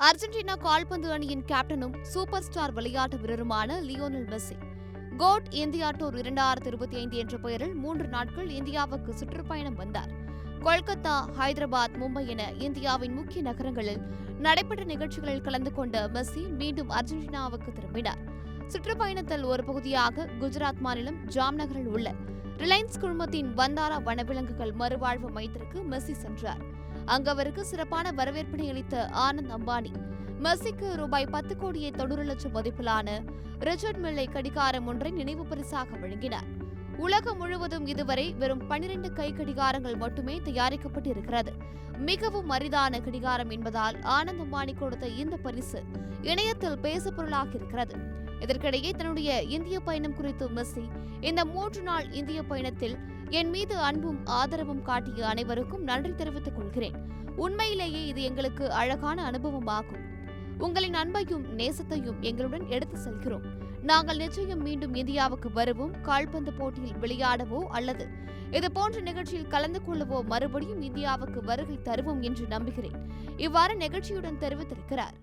Argentina கால்பந்து அணியின் கேப்டனும் super star விளையாட்டு வீரருமான Lionel Messi GOAT India tour 2025 என்ற பெயரில் 3 நாட்கள் இந்தியாவுக்கு சுற்றுப்பயணம் வந்தார். கொல்கத்தா, ஹைதராபாத், மும்பை என இந்தியாவின் முக்கிய நகரங்களில் நடைபெற்ற நிகழ்ச்சிகளில் கலந்து கொண்ட மெஸ்ஸி மீண்டும் அர்ஜென்டினாவுக்கு திரும்பினார். சுற்றுப்பயணத்தில் ஒரு பகுதியாக குஜராத் மாநிலம் ஜாம்நகரில் உள்ள ரிலையன்ஸ் குழுமத்தின் வந்தாரா வனவிலங்குகள் மறுவாழ்வு மையத்திற்கு மெஸ்ஸி சென்றார். அங்கு அவருக்கு சிறப்பான வரவேற்பினை அளித்த ஆனந்த் அம்பானி மெஸ்ஸிக்கு ரூபாய் 10 கோடியே 90 லட்சம் மதிப்பிலான ரிச்சர்ட் மில்லை கடிகாரம் ஒன்றை நினைவு பரிசாக வழங்கினார். உலகம் முழுவதும் இதுவரை வெறும் 12 கை கடிகாரங்கள் மட்டுமே தயாரிக்கப்பட்டிருக்கிறது. மிகவும் அரிதான கடிகாரம் என்பதால் ஆனந்த் அம்பானி கொடுத்த இந்த பரிசு இணையத்தில் பேசுபொருளாக இருக்கிறது. இதற்கிடையே தன்னுடைய இந்திய பயணம் குறித்து மெஸ்ஸி, இந்த 3 நாள் இந்திய பயணத்தில் என் மீது அன்பும் ஆதரவும் காட்டிய அனைவருக்கும் நன்றி தெரிவித்துக் கொள்கிறேன். உண்மையிலேயே இது எங்களுக்கு அழகான அனுபவமாகும். உங்களின் அன்பையும் நேசத்தையும் எங்களுடன் எடுத்து செல்கிறோம். நாங்கள் நிச்சயம் மீண்டும் இந்தியாவுக்கு வருவோம். கால்பந்து போட்டியில் விளையாடவோ அல்லது இதுபோன்ற நிகழ்ச்சியில் கலந்து கொள்ளவோ மறுபடியும் இந்தியாவுக்கு வருகை தருவோம் என்று நம்புகிறேன். இவ்வாறு நிகழ்ச்சியுடன் தெரிவித்திருக்கிறார்.